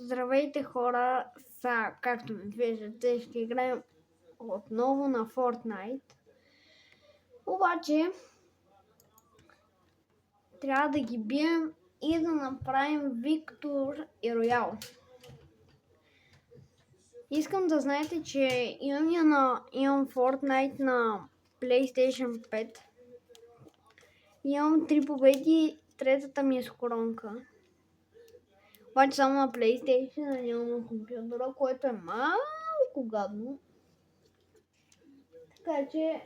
Здравейте хора, както ми виждате, ще играем отново на Fortnite. Обаче, трябва да ги бием и да направим Виктор и Роял. Искам да знаете, че имам Fortnite на PlayStation 5. Имам 3 победи, третата ми е с коронка. Обаче само на PlayStation, нямам на компютъра, което е малко гадно. Така че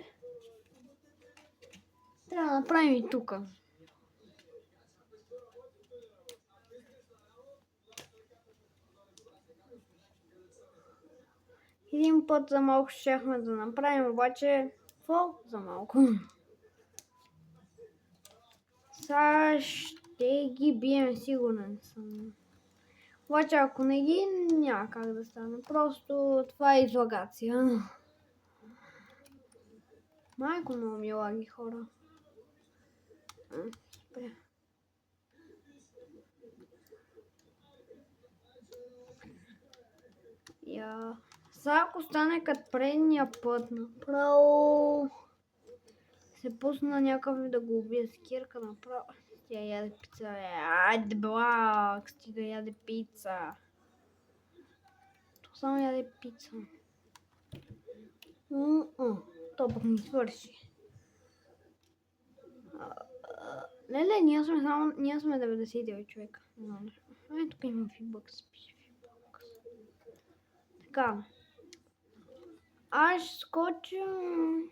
трябва да направим и тук. Един път за малко щяхме да направим, обаче какво за малко? Сега ще ги бием, сигурен съм. Обаче ако не ги, няма как да стане. Просто това е излагация. Майко много ми лаги, хора. Спря. Сега ако стане като предния път, направо се пусна някакъв да го убие с кирка, направо. Тя яде пица. Айде блак, стига яде пица. То само яде пица. То пък ми свърши. Леле, ние сме 99 човека. Тук има фибъкс. Така. Аз скочим.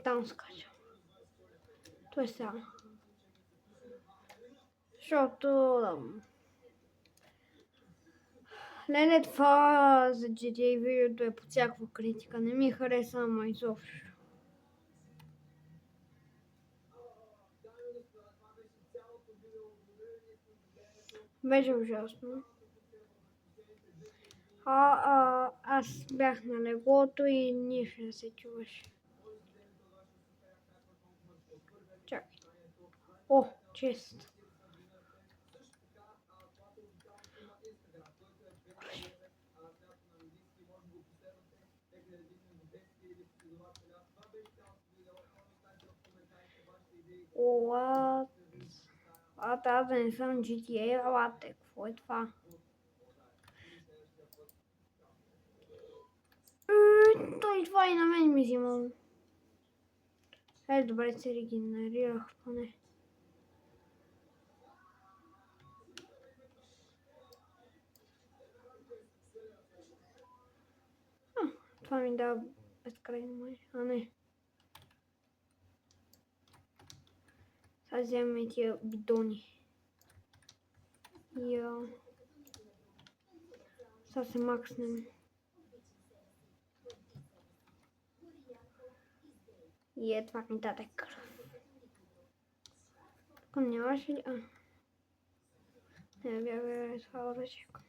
Там скачам. То е сега. Защото... Леле, това за GTA видеото е под всякаква критика. Не ми хареса, ама изобщо. Беше ужасно. Аз бях на леглото и нищо не се чуваше. Чакай. О, чест. Аз да не съм GTA, лате. Какво е това? Той това и на мен ми взима. Добре, се регенерирах поне. Това ми дава безкрайно май. Не. Сега вземем тия бидони. Сега се макснем. И това ми даде кръв. Тук нямаше ли? Не, бях това да чекам.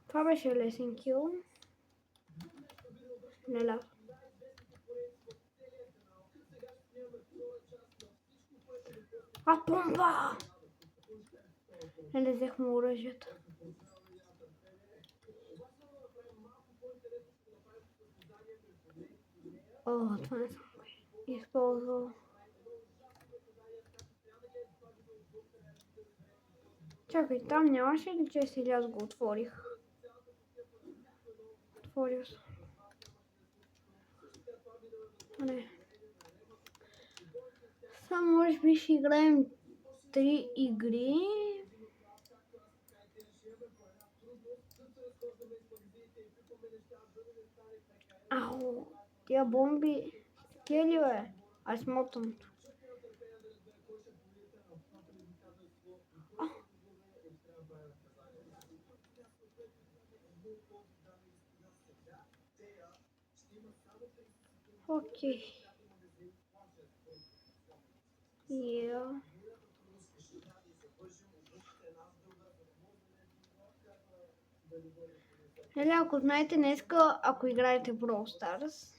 Това беше лесен кил. Не лав. Помба! Не взех му оръжията. Това не съм използвал. Чакай, там нямаше ли че си аз го отворих? Отворил съм. Не. Само може би ще играем 3 игри. Тия бомби. Тия ли бе? Аз смотам. Окей. Yeah. Нали, ако знаете днеска, ако играете в Brawl Stars,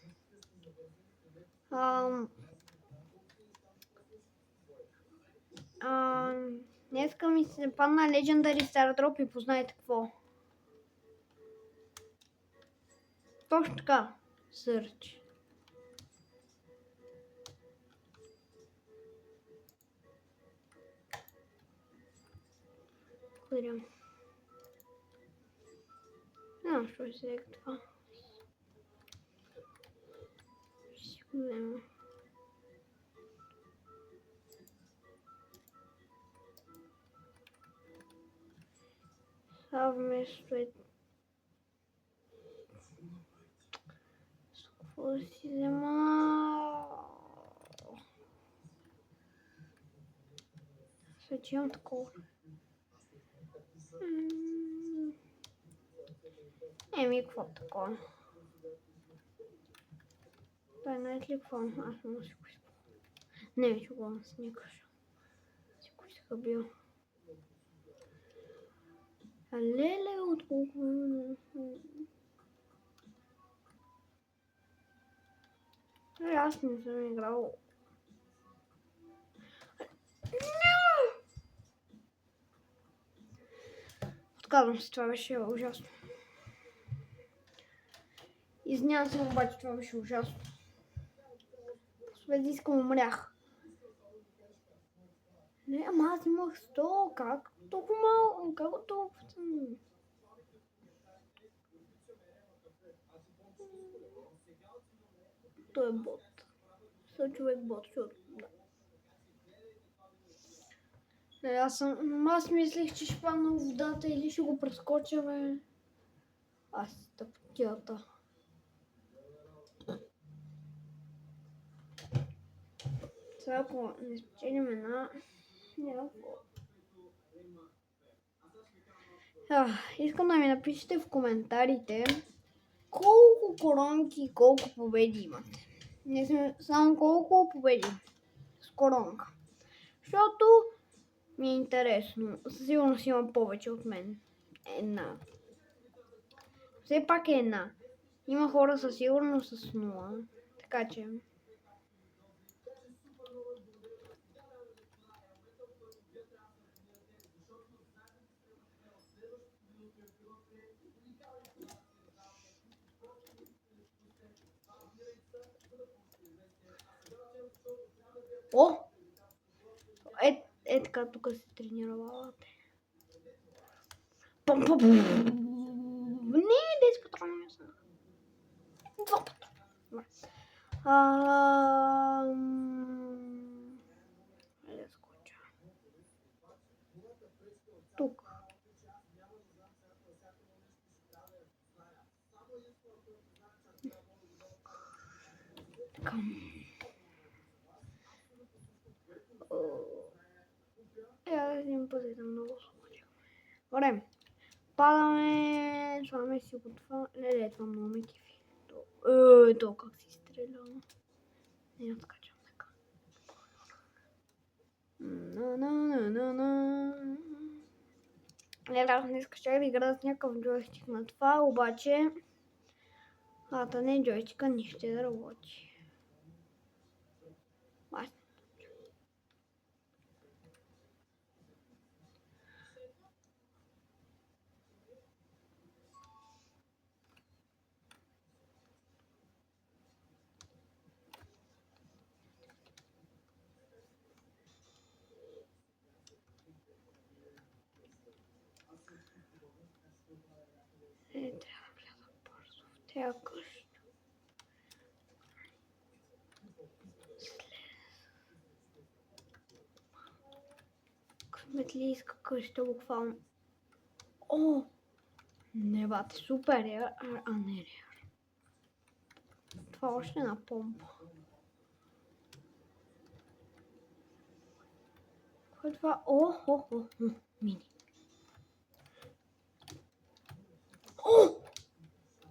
днеска ми се падна Legendary Star Drop и познайте какво. Точно така. Search. Благодаря. Що е сега това? Ще го взема. А вместо е... С какво да си взема? Вече имам такова. Какво такова? Това не е ли какво? Аз не си го изпълня. Не, ще го сникаш. Си го си бил. Леле, от колко... Аз не съм играл. Отказвам се, това беше ужасно. Извинявам се, обаче това беше ужасно. След искам умрях. Не, ама аз имах 100, как? Толкова малко, как толкова? Той е бот. Съм човек бот, защото... Аз мислех, че ще падна в водата или ще го прескоча, бе. Аз тъпотията. Сега ако не спечелим една... Искам да ми напишете в коментарите колко коронки и колко победи имате. Не сме само колко победи с коронка. Защото ми е интересно. Със сигурност има повече от мен. Една. Все пак е една. Има хора със сигурност с 0. Така че... О! Така тук се тренировавате. Не, 10 патрона не са. 2 патрона. Да скоча. Тук. Така. Един път съм много скочих. Добре. Падаме. Слагаме си го това. Не, това много ме кефи. То как си стреля. Не, откачам така. Аз не исках да игра с някакъв джойстик на това, обаче не джойстика не ще да работи. Трябва да вляза бързо в тя къща. Късметлийска къща буквално. О! Не бате, супер е, не е. Това още една помпа. Кой е това? Мини.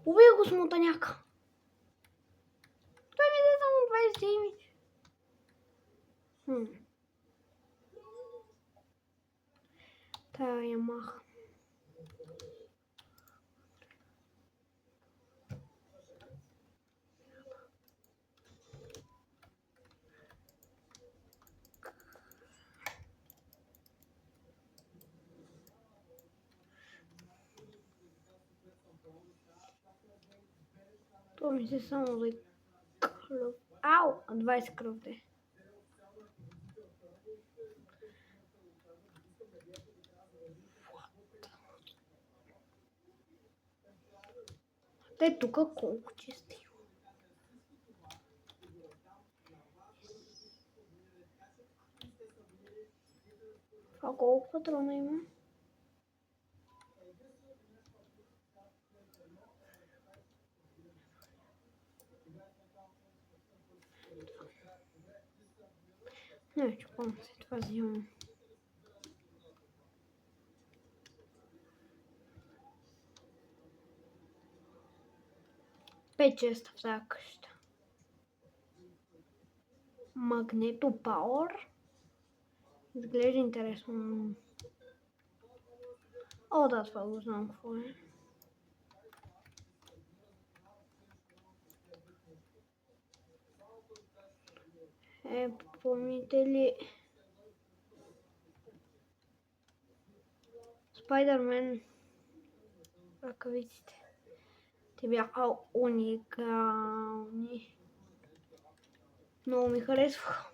Убия го смотаняка. Той ми даде само 20 имидж. Тая я маха. То ми се само за кръв. Ау! 20 кръв де. Те тук колко чисти. А колко патрона има? Не, чупам се, това взимам. Пет честа в тази къща. Магнето Пауър. Изглежда интересно. О, да, това го знам какво е. Помните ли Спайдермен ръкавиците? Те бяха уникални. Много ми харесваха.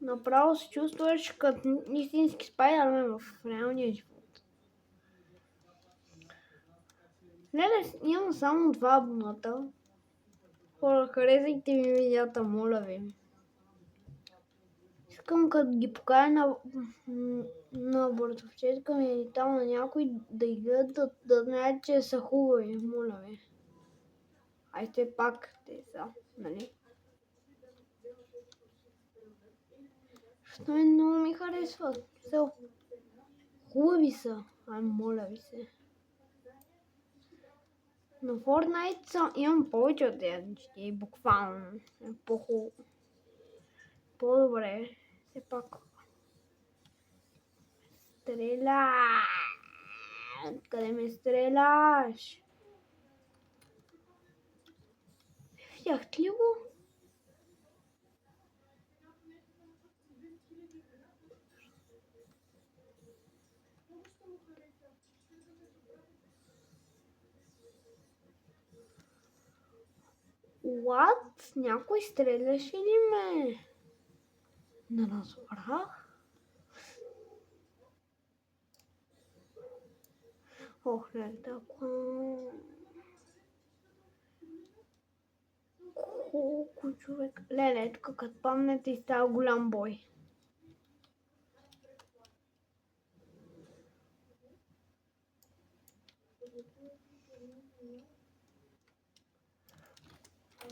Направо се чувстваш като истински Спайдермен в реалния живот. Леле, имам само 2 абоната. Хора, харесайте ми видеята, моля ви. Искам като ги покажа на братовчетка ми или там на някой да ги гледат, да знаят, че са хубави, моля ви. Айде пак те са, нали? Защото много ми харесват. Хубави са, моля ви се. На Fortnite имам повече от тези нещи, буквално. По-хубаво. По-добре. Все пак. Стреляй! Къде ме стреляш? Видяхте ли го? What? Някой стреляше ли ме? Не разбрах. Ох, не така. Колко човек. Леле, тук като памнете и става голям бой.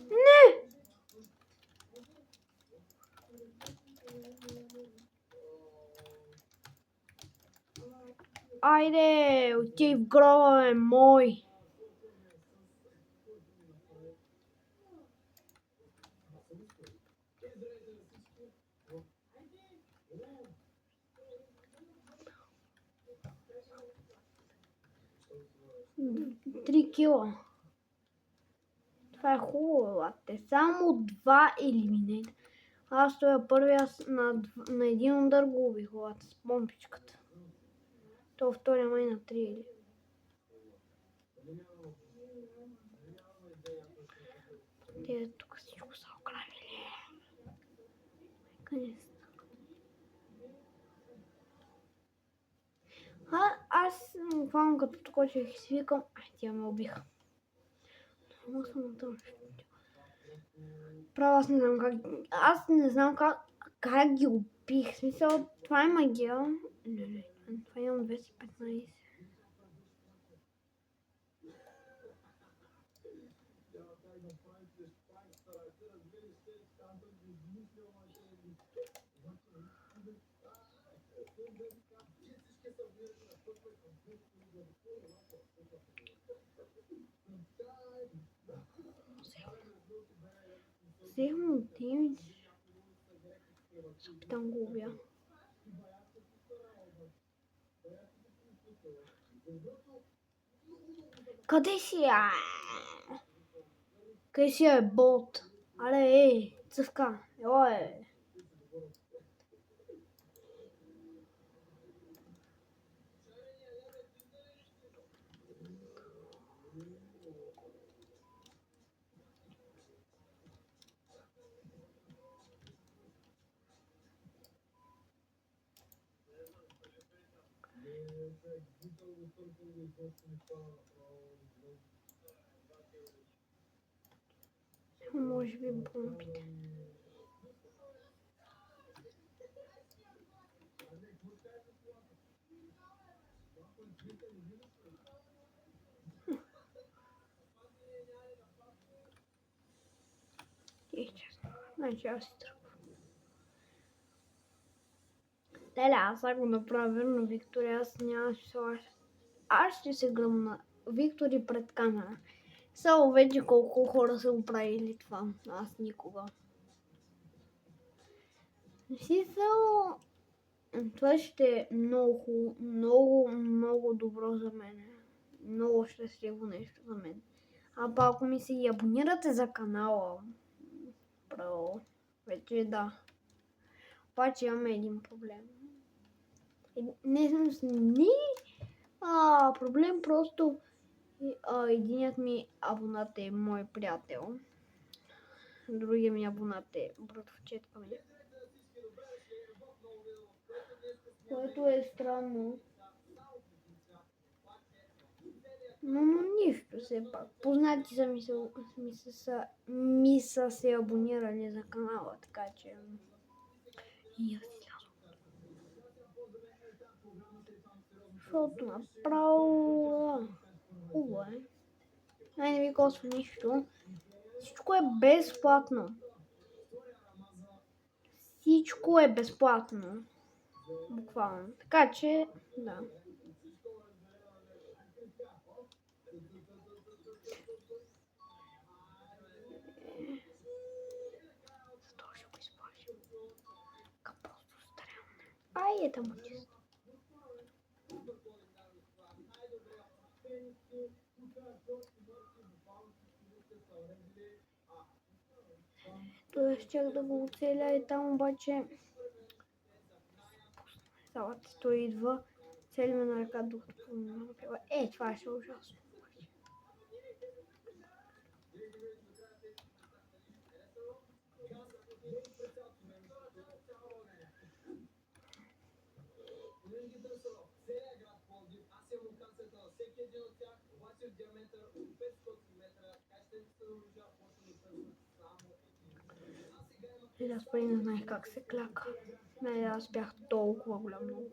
Не! Айде, отивай в гроба, бе, мой! Три кила. Това е хубаво, бате. Само 2 елиминейта. Аз стоя първия на един удар го убих, с помпичката. То втория май на 3 или. Те тук всичко са ограбили. Къде са? Аз буквално като скочих и си викам, тя ме убиха. Много съм тъмщ. Право аз не знам как ги убих. В смисъл, това е магия. Не, това имам 215. Взех му демидж. Се опитам го убия. Къде си? Къде си е бот? Але, цъвка, ела е. Може би бомбите. Значи аз си тръгвам. Леле, аз ако направя верно, Виктория, аз няма да се лажа. Аз ще се гръмна Виктори пред камера. Само вече колко хора са го правили това. Аз никога. Смисъл, това ще е много, много, много добро за мен. Много щастливо нещо за мен. А па ако ми се и абонирате за канала, право, вече да. Обаче имаме един проблем. Не проблем, просто единият ми абонат е мой приятел. Другия ми абонат е братовчетка ми. Което е странно. Но нищо все пак. Познати са ми са се абонирали за канала, така че и аз излязох. Защото направо хубаво е. Не ви коства нищо. Всичко е безплатно. Всичко е безплатно. Буквално. Така че, да. Зато ще го изплашим. Просто странно. Ай, там чисто. Тоест щях да го оцеля и там обаче салата той идва, цели ме на ръка докато напива. Това ще е ужасно. Аз преди не знаех как се кляка. Не, аз бях толкова голям много.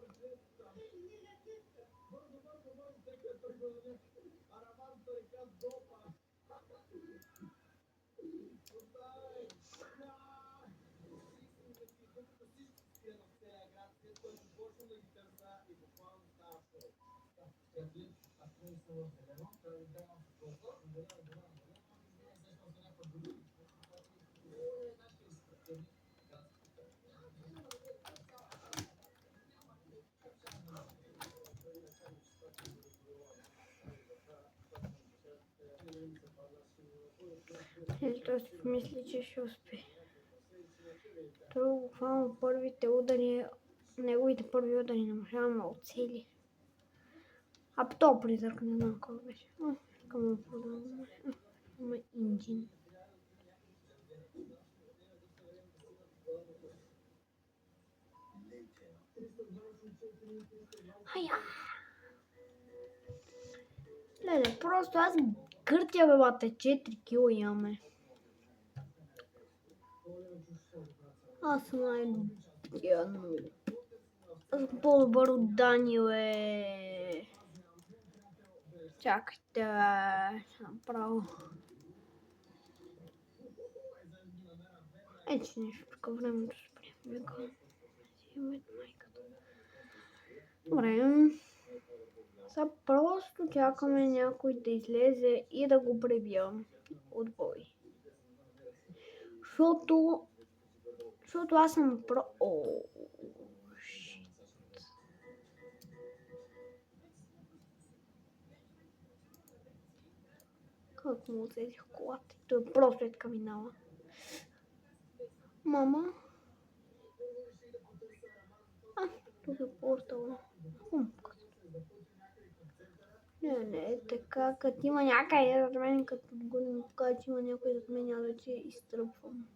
Той си помисли, че ще успее. Той буквално първите удари, неговите първи удари не можа да оцели. А по този призрак не знам кой беше. Към продаваме инджин. Леле, просто аз гъртя бебата, 4 кила имаме. Аз съм най-бедно. Аз съм по-добър от Данил Чакайте, направо. Че нещо, тук времето спрям. Добре. Сега просто чакаме някой да излезе и да го пребия от бой. Защото аз съм Ако му усетих колата, той просто е така минава. Мама? Тук е по-остало. Не, така, като има някъде зад мен, като отгоре кажа, че има някой зад мен, аз вече изтръпвам.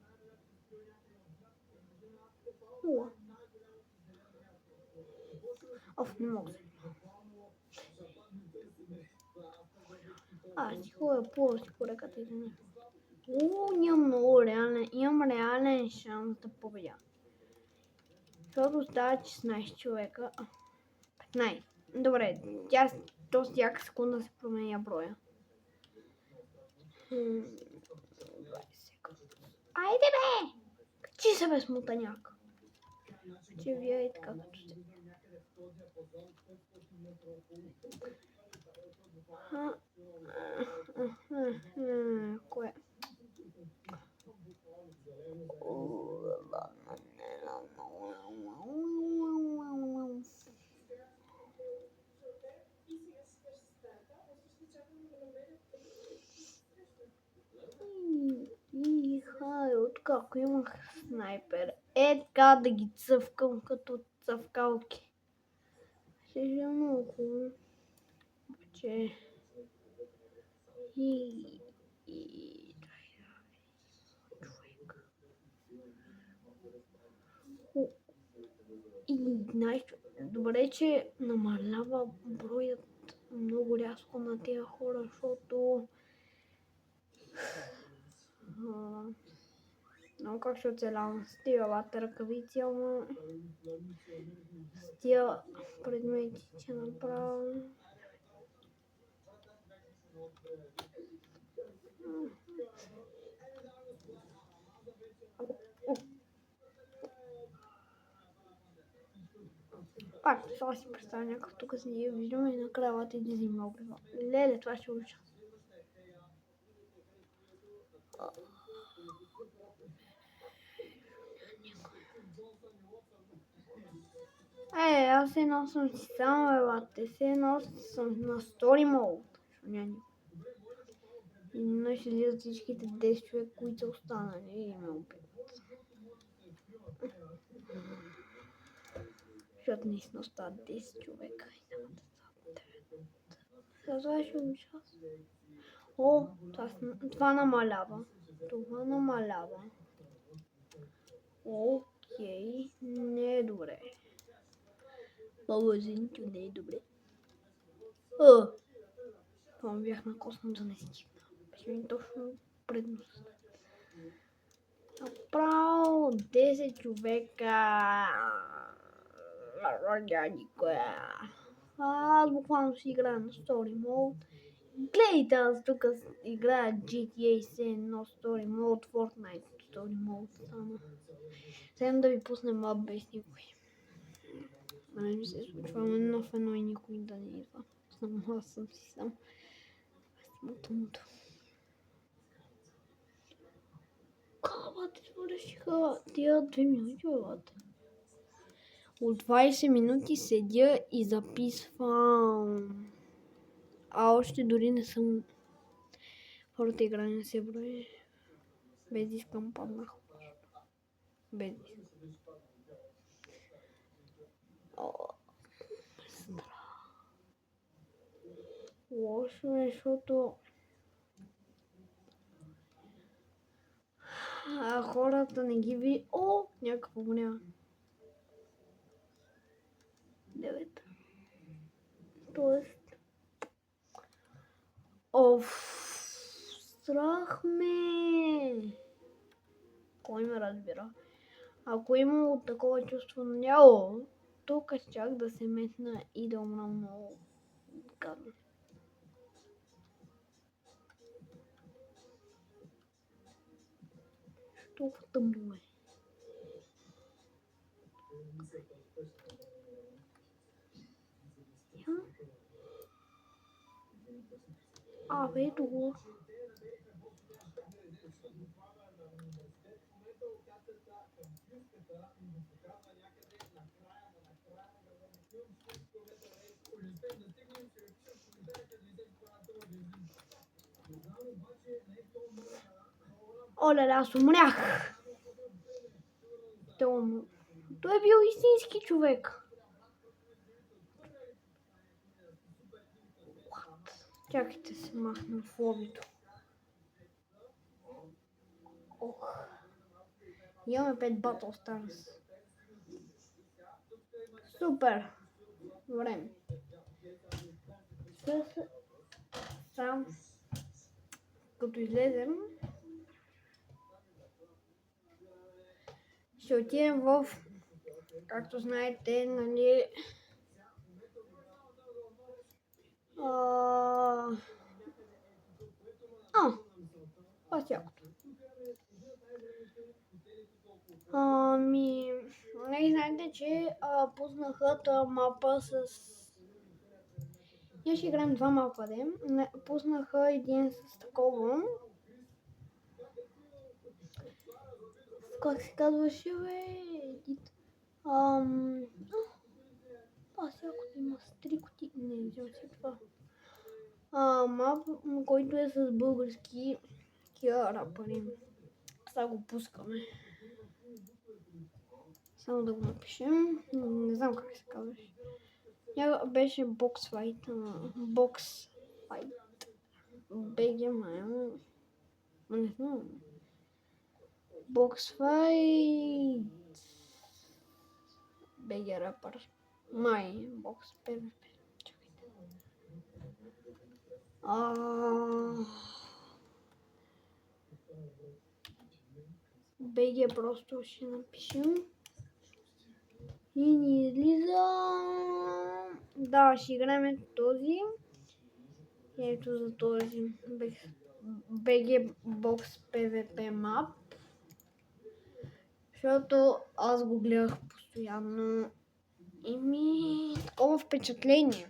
Уа. Не мога. Си ходя по реката и не. Имам реален шанс да победя. Защото стават 16 човека. 15. Добре, то всяка секунда се променя броя. 20 секунди. Айде бе! Качи се бе, смутаняк. Че вие и така като сте. Кое? Откако имах снайпер. Така да ги цъвкам като цъвкалки. Ще е много хубаво. Че... Нещо. Добре, че намалява броят много рязко на тези хора, защото много как ще оцелявам с тия лата ръкавици, ама с тия предмети, че направя. Това си представя някакъв тук си ние виждаме и на кравата и да взима убива. Леле, това ще уча. Аз се носам си само елате, се носам на Story Mode. И ще излизат всичките 10 човека, които са останали и ме убиват. Защото наистина остават 10 човека и няма да стават 9. Това ще участвам. Това намалява. Окей, не е добре. Бабазинчо не е добре. Това бях накоснал да не стигна. Беше ми точно пред носа. Направо 10 човека. Аз буквално си играя на Story Mode. Гледайте, аз тук играя GTA 7, Story Mode, Fortnite, Story Mode само. Сега да ви пуснем мап без никой. Не ми се случва едно в едно и никой да не идва. Аз съм си сам. Мутамуто. Кабате, свършиха тия 2 минути, бате. От 20 минути седя и записвам. Още дори не съм... Хората игра не се брои. Без искам паднах. Без искам. Лошо е, защото... хората не ги ви... Някакво го няма. 9. Тоест... Страх ме! Кой ме разбира? Ако имало такова чувство на няло, тук щях да се метна и да умра много гадно. Толкова тъмно е. Ето го. Оле, аз умрях. Той е бил истински човек. Чакайте се махна в лобито. Ох. Имаме 5 Battle Stars. Супер. Време. Сам като излезем ще отидем в, както знаете, нали, това е якото. Не знаете, че пуснаха тази мапа с... Ние ще играем 2 мапа, пуснаха един с такова. Как се казваше, бе? Якото има с 3 кутии. Не, взем си това. Мап, който е с български рапъри. Сега го пускаме. Само да го напишем. Не знам как се казваше. Беше Box Fight. Box Fight. BG май. Не знам. Box Fight. BG рапър. Май. Box PvP. BG просто ще напишем. И ни излиза... Да, ще играем този. Ето за този BG Box PvP Map. Защото аз го гледах постоянно и ми такова впечатление.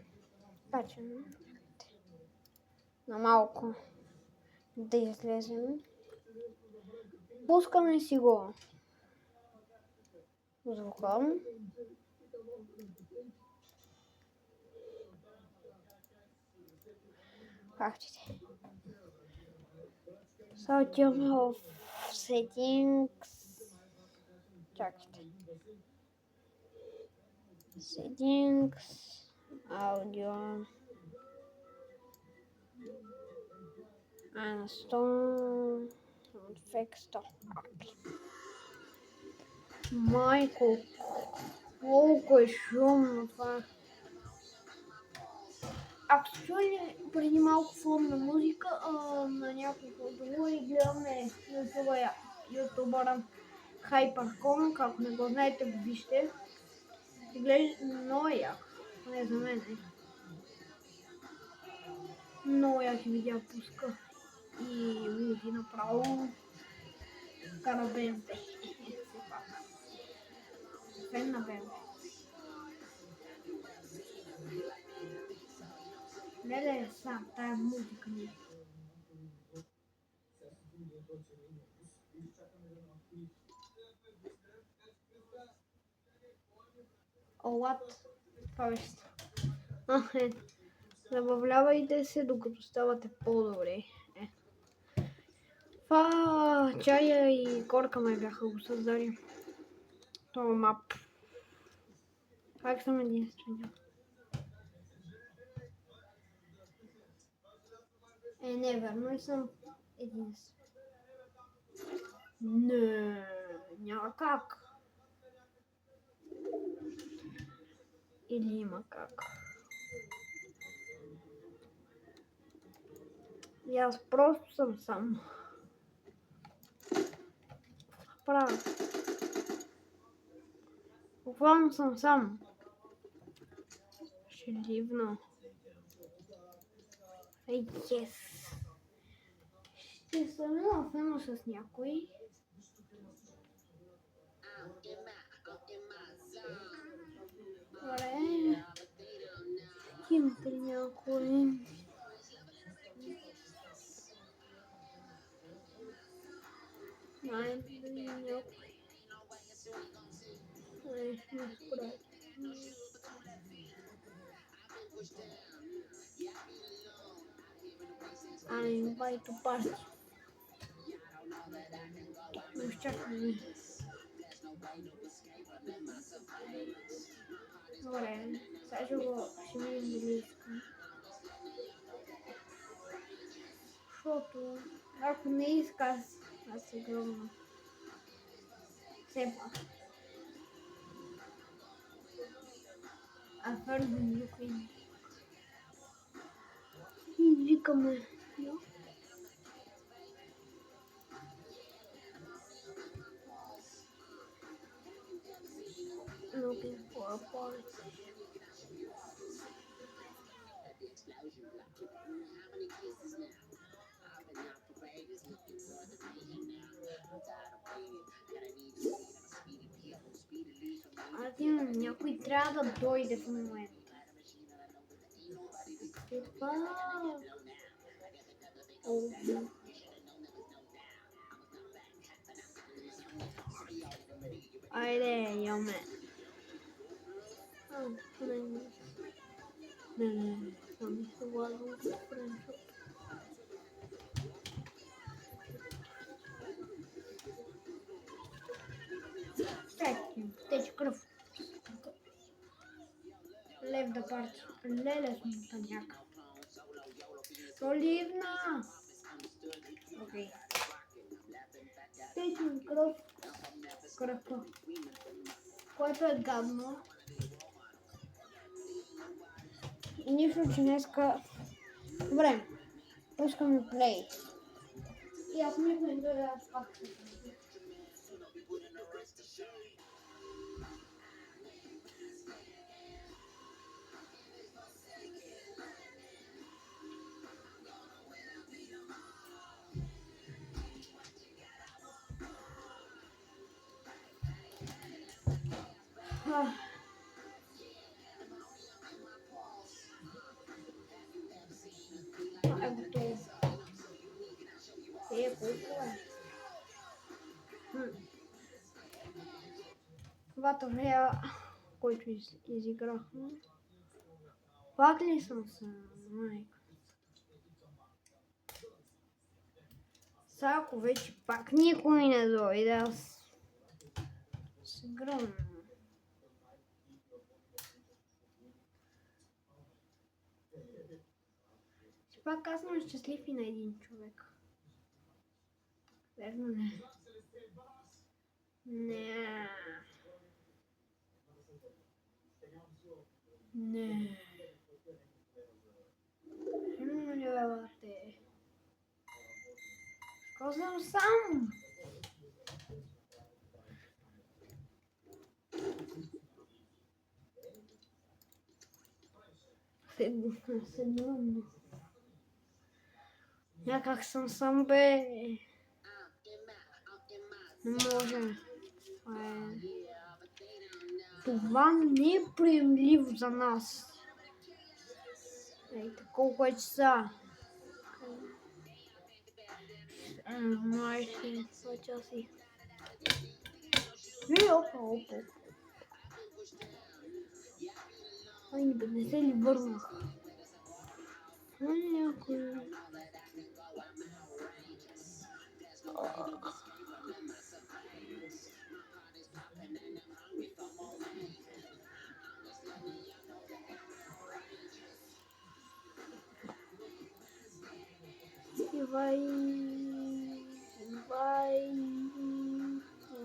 Така че на малко да излезем. Пускаме си го звука. Картите. Сега отиваме в Settings. Чакайте. Settings. Аудио. На 100. Effects. Майко, колко е шумно това. Ако сте чули преди малко фонна музика на няколко друго и гледаме ютубъра Hypercom, ако не го знаете, го вижте. Изглежда много як, не за мен. Много яки видеа пуска и луди направо. Кара БМВ. Фен на БМВ. Не, сам, тая музика ми. What? Това беше. Забавлявайте се, докато ставате по-добре. Това чая и корка ме бяха го създали. Това мап. Как съм единствения? Не, верно ли съм единствен? Не, няма как. Или има как. И аз просто съм сам. Правя. Буквално съм сам. Ще ливна. Yes. Ще съм нафено с някой. Добре. Имате ли някой? Знаете ли някой? Не според. Invite to party. Но изчакваме. Добре, сега ще видим дали искам. Защото ако не иска, аз се гръмна. Все пак. А твърдо никой не. И викаме. Looking for a party. Някой трябва да дойде в момента. Айде, яме. Не, съм се владал с френчо. Тече кръв. Лев да парти. Леле смутаняк. Соливна! Окей. Тече кръв. Кръвта. Което е гадно. И нищо, че днеска... Добре. Пускаме плей. И ако никой не дойде, аз пак ще съм. Това е готово. Колко е? Това турнира, който изиграхме. Пак ли съм се, майка? Сега ако вече пак никой не дойде, аз се гръмна. Пак аз съм щастлив и на един човек. Верно не? Не. Не. Не вярвате. Що съм сам? Седно. Някак съм сам, бе. Не може. Това не е приемливо за нас. Ейте, колко е часа? Май ще 2 часа. Опа. Ай, не се ли върнах? Някой...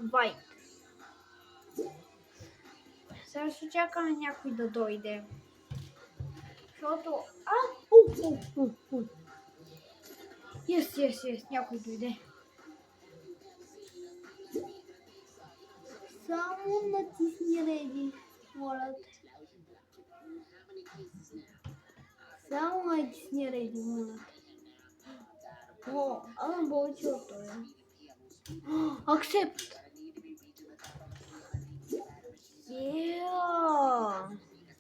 Invite. Сега ще чакаме някой да дойде. Защото... Yes, някой дойде. Само натисни реди, моля те. Само натисни реди, моля те. Ама повече от това. Accept.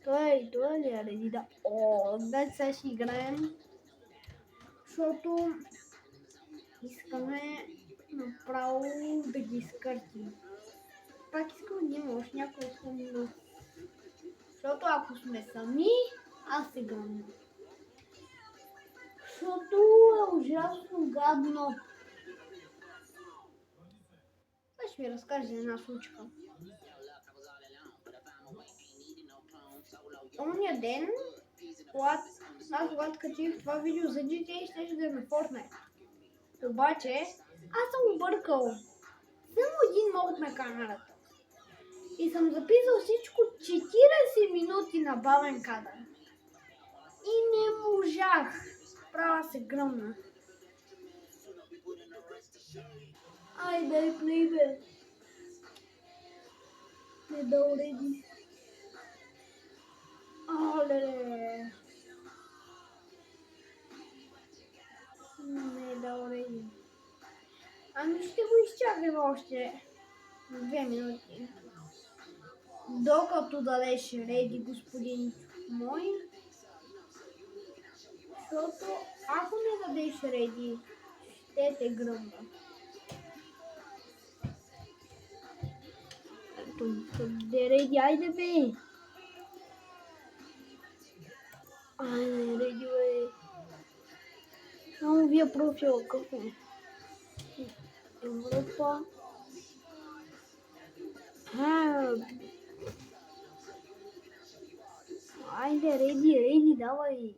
Той ли е реди да... Дай сега ще играем. Защото искаме направо да ги изкъртим. Пак искам да има още някой хубаво. Защото ако сме сами, аз се гръмна. Защото е ужасно гадно. Ще ви разкажа една случка. Ония ден, когато качих това видео за GTA, ще да ме Fortnite. Обаче, аз съм объркал. Само един мод на камерата. И съм записал всичко 40 минути на бавен кадър. И не можах. Права се гръмна. Айде, плей бе. Не да уреди. Оле. Не да уреди. Ами ще го изчакам още 2 минути. Докато дадеш реди, господин мой. Защото ако не дадеш реди, ще те гръмна. Къде реди? Айде бе! Айде реди бе! Само вие профила какво? Европа. Айде реди, давай!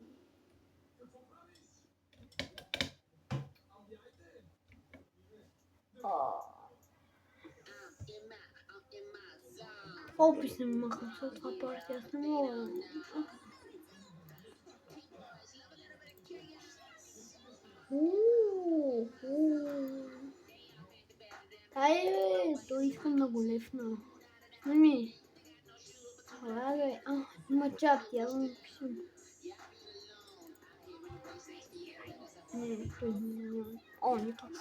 Опис не махам с това партия, аз не мога. Айде, то искам да го лефна. Сними. Айде, има чат, я да напишем. Не, той няма. Не пак.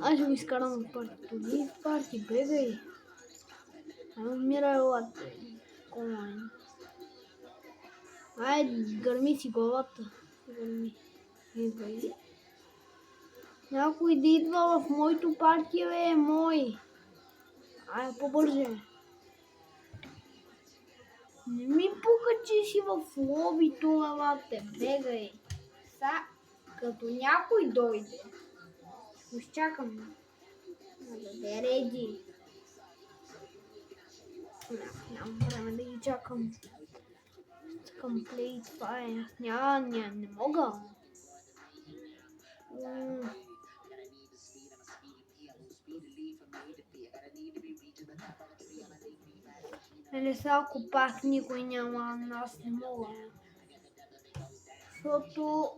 Аз ще го изкарам в партито. Ние в парти, бегай. Умирай, лате. Комайн. Айде, гърми си главата. Гърми. Бегай. Някой да идва в моето парти, бе, мой. Айде, по-бърже. Не ми пука, че си в лобито, лате. Бегай. Като някой дойде. Изчакам. Да даде реди. Нямам време да ги чакам. Искам плей, това е. Не мога. Не са, ако пак никой няма, аз не мога. Защото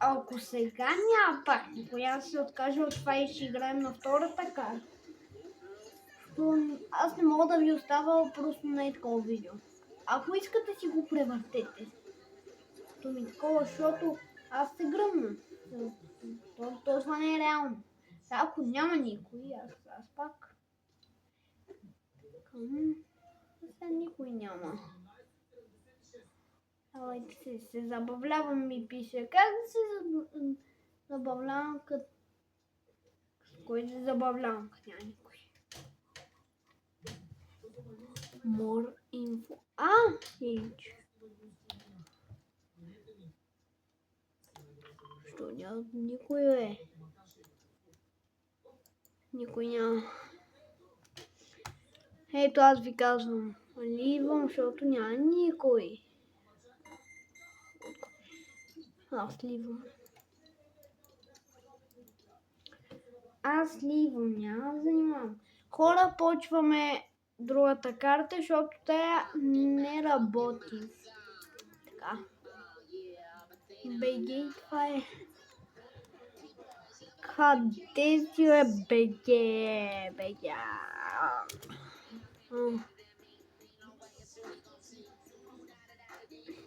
ако сега няма пак никой, аз се откажа от това и ще играем на втората карта. Аз не мога да ви оставя просто на такова видео. Ако искате си го превъртете. То ми такова, защото аз се гръмна. Това не е реално. Ако няма никой, аз пак. Сега никой няма. Давайте се забавлявам, ми пише. Как да се забавлявам, като... С кой да се забавлявам, като няма никой? More info. Хич. Що няма никой, бе? Никой няма. Ето аз ви казвам. Ливам, защото няма никой. Аз ливам. Няма да занимавам. Хора, почваме другата карта, защото тя не работи. Така. БГ, това е. Къде си е БГ?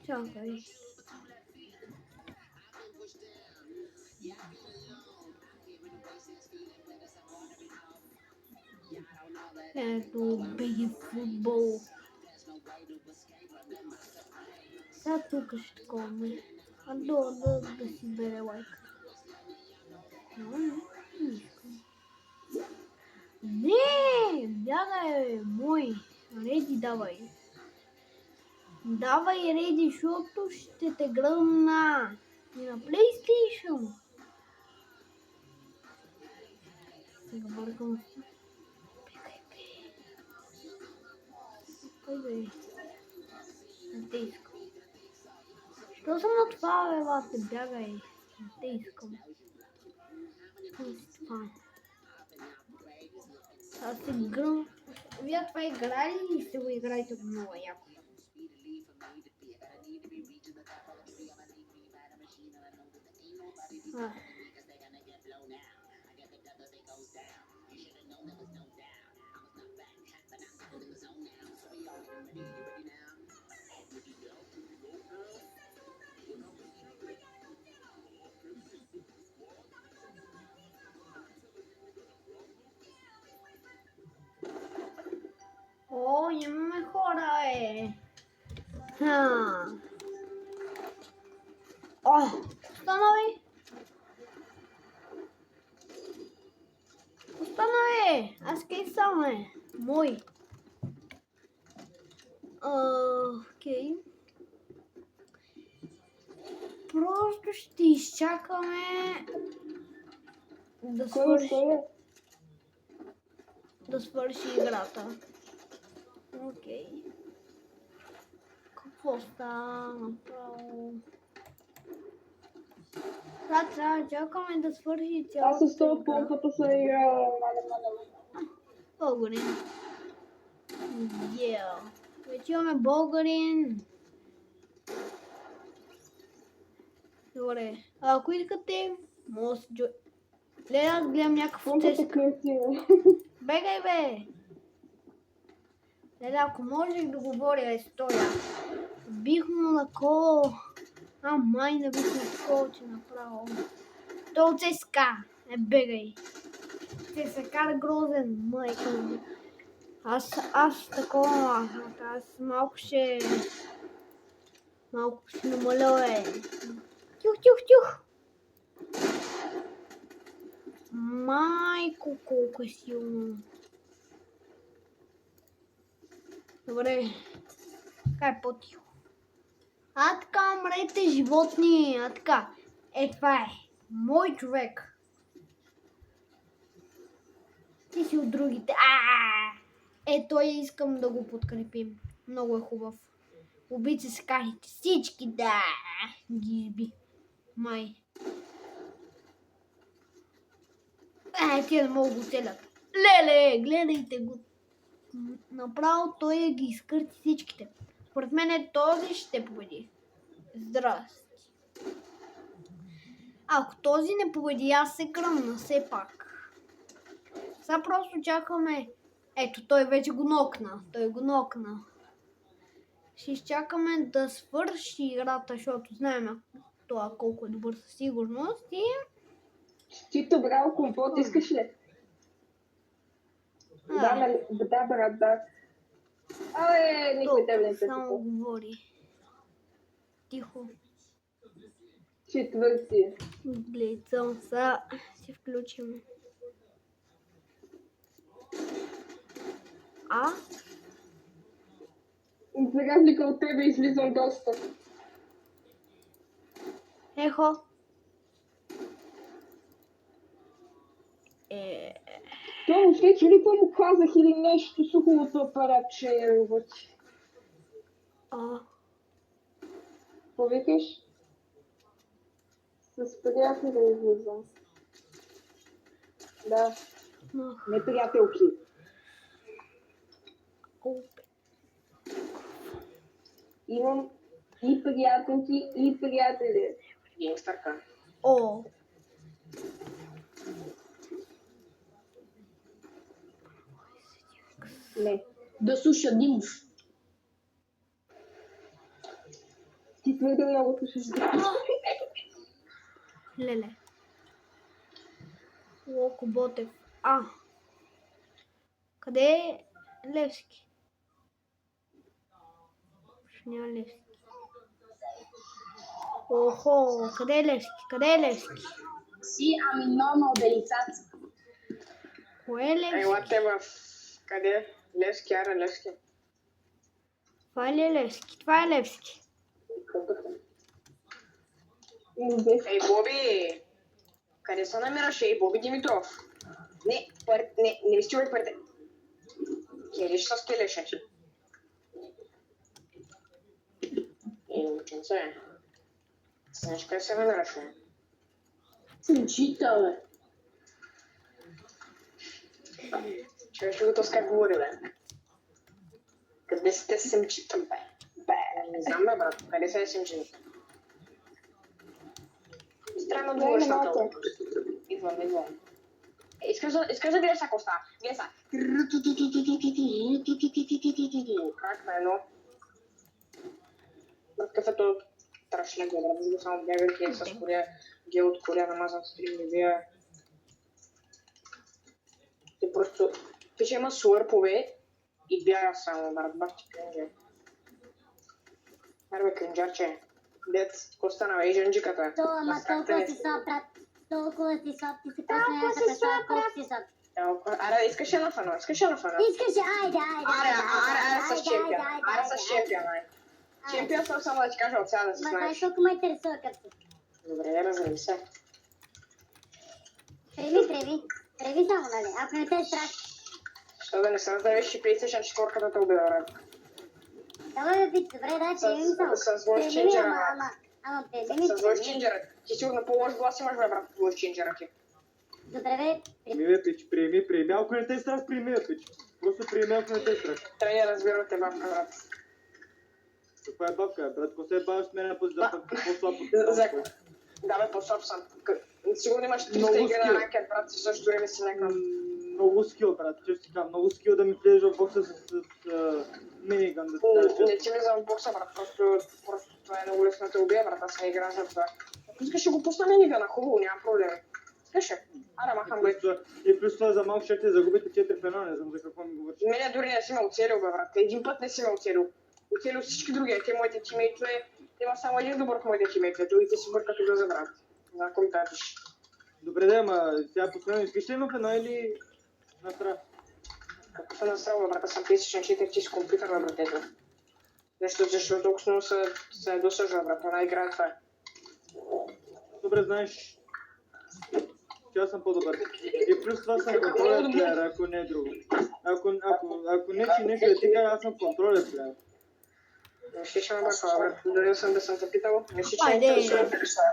Чакай. Ето БГ футбол. Сега тук ще такова. Да си бере лайк. Не, бягай, мой. Реди давай. Давай реди, защото ще те гръмна. И на PlayStation. Сега бъркам се. Кой бе? Не те искам. Що съм на това, бе, бате? Бягай. Не те искам. Искам си това. Аз се гръм. Вие това играли и ще го играете много яко. О, имаме хора, О, остана, бе. Остана, бе. Аз къде съм, бе? Мой. Окей. Просто ще изчакаме да свърши играта. Окей. Какво става направо? Сега трябва да чакаме да свърши цялата. Аз с това помпата се играя. Българин. Вече имаме българин. Добре. Ако искате, може да се... Леда, аз гледам някакъв тест. Бегай, бе! Леда, ако можех да говоря история, бих му накол. Май не бих му такова, че направо. То от ЦСКА. Бегай. ЦСКА грозен, майка ми. Аз такова, аз малко ще намаля, Тюх. Майко, колко е силно. Добре. Така е по-тихо. Така, мрете животни. Така. Това е. Мой човек. Ти си от другите. Той искам да го подкрепим. Много е хубав. Убийци се кажете всички, да. Ги изби. Май. Тия не могат го целят. Леле, гледайте го. Направо той ги изкърти всичките. Според мен този ще победи. Здрасти. Ако този не победи, аз се кръмна все пак. Сега просто чакаме. Ето, той вече го нокна. Ще изчакаме да свърши играта, защото знаем това колко е добър със сигурност и... Чисто браво, компот искаш ли? Да, брат, да. Никой тебе не се само говори. Тихо. Четвърти. Гледам, сега си включим. За разлика от тебе излизам доста. Ехо. Това въобще, че ли му казах или нещо с хубавото апарат, че е работи? Какво викаш? С приятели да излизам. Да. Не приятелки. Имам и приятелки, и приятели. Геймстърка. Не. Да слуша Димов. Ти твърде много слушаш Димов. Леле. Локо Ботев. Къде е Левски? Няма Левски. Охо, къде е Левски? Си, normal делицата. Кое е Левски? Елате в... Къде? Левски, Левски. Това е Левски. Това е Левски. Ей, Боби! Къде се намираш, ей, Боби Димитров? Не ми стивай парите. Келиш с келеша ти. Ей, момченце. Знаеш къде се намираш, бе? Чита, бе. Чуеш ли го то с как говори, бе? Къде сте семчита, бе? Не знам, бе, брат. Къде са семчита? Странно да говориш на това. Идвам. Искаш да гледаш ако става? Гледай са. Как, бе, но? Кафето трашля го, брат. Да само бягах с Корея. Гел от Корея намазан с 3 мивия. Ти просто... Ти ще има суърпове и бяга само, брат. Бах ти кринджер. Арбе, кринджарче. Дет, коста на вейженджиката. То, ама толкова си слаб, брат. Толкова си слаб, ти си просто някакъв слаб, колко си слаб. Аре, искаш една фана, Искаш, айде. Аре, с чемпион, Чемпион съм само да ти кажа от сега да се Ма знаеш. знаеш колко ме интересува като си. Добре, разреви се. Треви само, нали? Ако не те е страх. Що да не се раздавиш и PlayStation 4-ката те убива, брат. Давай бе, пич, добре, дай, треви ми само. С voice Треви ми, changer, ама треви ми. С voice changer. Ти сигурно по-лош глас имаш, бе, брат, voice changer ти. Добре, бе. Ми, пич, приеми. Ако не те е страх, приеми, пич. Просто приеми, ако не те е страх. Трябва да разбира те, бабка, брат. Каква е бабка, брат? Ако се бавиш с мен, по-слабо. Да, бе, по-слаб съм. Сигурно имаш 300 Много игри на скил. ранкет, брат, и в същото време си някакъв. Много скил, брат. Често си казвам, много скил да ми влезеш в бокса с миниган. Не ти влизам в бокса, брат, просто това е много лесно да те убия, брат, аз не играя за това. Ако искаш, ще го пусна минигана, хубаво, няма проблем. Искаш ли? Аре, махам го. И плюс това за малко ще те загубите 4 в 1, не знам за какво ми говориш. Мене дори не си ме оцелил, бе, брат. Един път не си ме оцелил. Оцелил всички други, те моите тимейтове. Има само един добър в моите тимейтове, другите си бъркат и го забравят. За кой татиш? Добре, да, ама сега последно искаш ли в 1 или на страх? Какъв е настрал, бе, брат, аз съм PlayStation 4 ти с компютър, бе, брат, ето. Защото толкова много се досъжва, брат, една игра това е. Добре, знаеш, че аз съм по-добър. И плюс това съм контролен плеер, ако не е друго. Ако не че нещо да ти кажа, аз съм контролен плеер. Не ще ме бъркава, брат. Дори съм да съм те питал. Не ще Айде. интересува.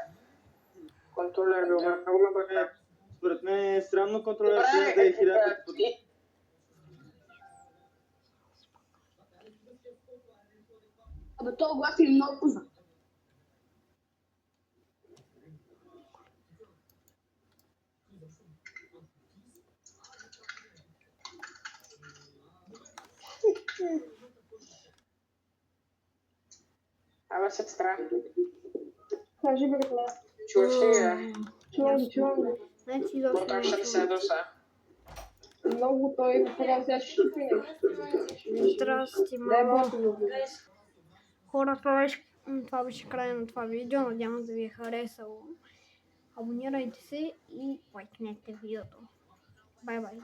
Контролер бил, брат. Много ме бъркава. Според мен е странно контролен плеер да е 1000 пъти. Абе, този глас ми е много познат. Абе, се страх. Кажи, братле. Чуваш ли я? Чувам го. Значи изобщо Как ще не ти се доса? Много той направо сега ще щупи нещо. Здрасти, Да е мамо. бото. Хора, това беше края на това видео. Надявам да ви е харесало. Абонирайте се и лайкнете видеото. Бай-бай.